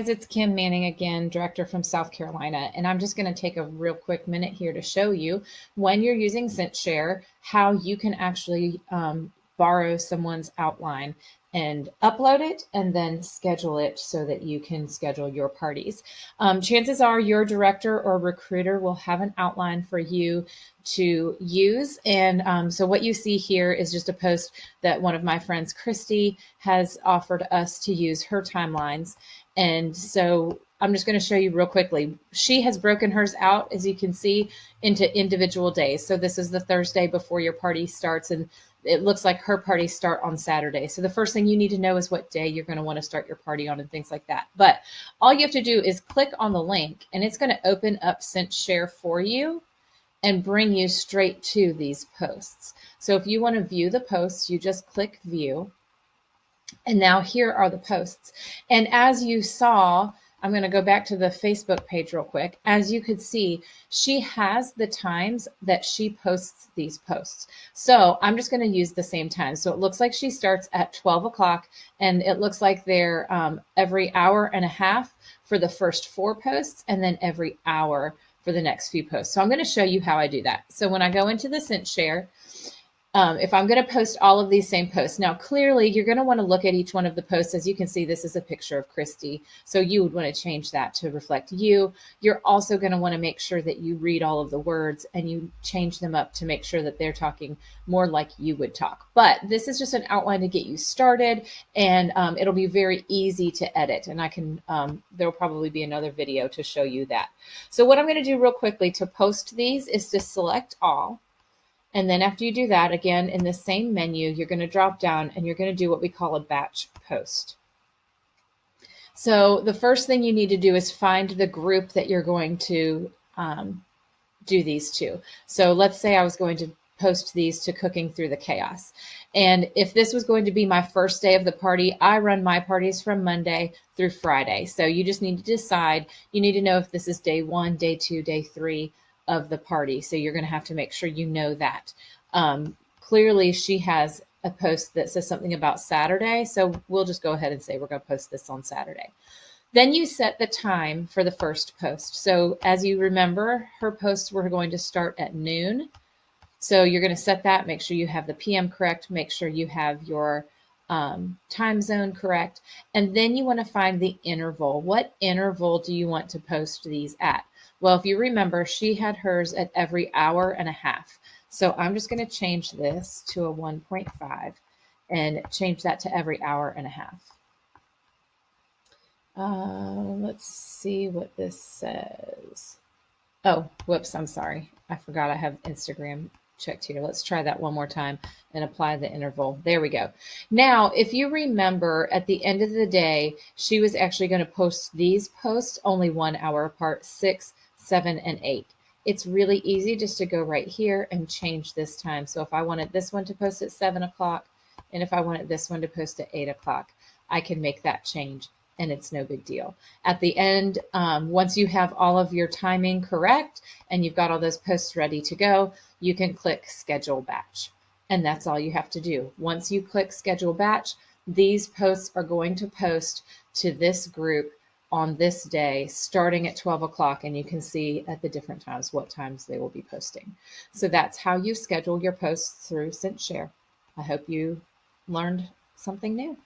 It's Kim Manning again, director from South Carolina, and I'm just going to take a real quick minute here to show you when you're using CinchShare how you can actually borrow someone's outline and upload it and then schedule it so that you can schedule your parties. Chances are your director or recruiter will have an outline for you to use. And so what you see here is just a post that one of my friends, Christy, has offered us to use her timelines. And so I'm just going to show you real quickly. She has broken hers out, as you can see, into individual days. So this is the Thursday before your party starts, and it looks like her parties start on Saturday. So the first thing you need to know is what day you're going to want to start your party on and things like that. But all you have to do is click on the link, and it's going to open up CinchShare for you and bring you straight to these posts. So if you want to view the posts, you just click view. And now here are the posts. And as you saw, I'm going to go back to the Facebook page real quick. As you could see, she has the times that she posts these posts. So I'm just going to use the same time. So it looks like she starts at 12 o'clock, and it looks like they're every hour and a half for the first 4 posts, and then every hour for the next few posts. So I'm going to show you how I do that. So when I go into the CinchShare, if I'm going to post all of these same posts, now clearly you're going to want to look at each one of the posts. As you can see, this is a picture of Christy. So you would want to change that to reflect you. You're also going to want to make sure that you read all of the words and you change them up to make sure that they're talking more like you would talk. But this is just an outline to get you started, and it'll be very easy to edit. And I can, there'll probably be another video to show you that. So what I'm going to do real quickly to post these is to select all. And then after you do that, again, in the same menu, you're going to drop down and you're going to do what we call a batch post. So the first thing you need to do is find the group that you're going to do these to. So let's say I was going to post these to Cooking Through the Chaos. And if this was going to be my first day of the party, I run my parties from Monday through Friday. So you just need to decide, you need to know if this is day 1, day 2, day 3 of the party. So you're going to have to make sure you know that. Clearly she has a post that says something about Saturday. So we'll just go ahead and say we're going to post this on Saturday. Then you set the time for the first post. So as you remember, her posts were going to start at noon. So you're going to set that, make sure you have the PM correct, make sure you have your time zone correct. And then you want to find the interval. What interval do you want to post these at? Well, if you remember, she had hers at every hour and a half. So I'm just going to change this to a 1.5 and change that to every hour and a half. Let's see what this says. Oh, whoops, I'm sorry. I forgot I have Instagram checked here. Let's try that one more time and apply the interval. There we go. Now, if you remember, at the end of the day, she was actually going to post these posts only 1 hour apart, 6, 7, and 8. It's really easy just to go right here and change this time. So if I wanted this one to post at 7 o'clock, and if I wanted this one to post at 8 o'clock, I can make that change, and it's no big deal. At the end, once you have all of your timing correct and you've got all those posts ready to go, you can click Schedule Batch. And that's all you have to do. Once you click Schedule Batch, these posts are going to post to this group on this day, starting at 12 o'clock, and you can see at the different times what times they will be posting. So that's how you schedule your posts through CinchShare. I hope you learned something new.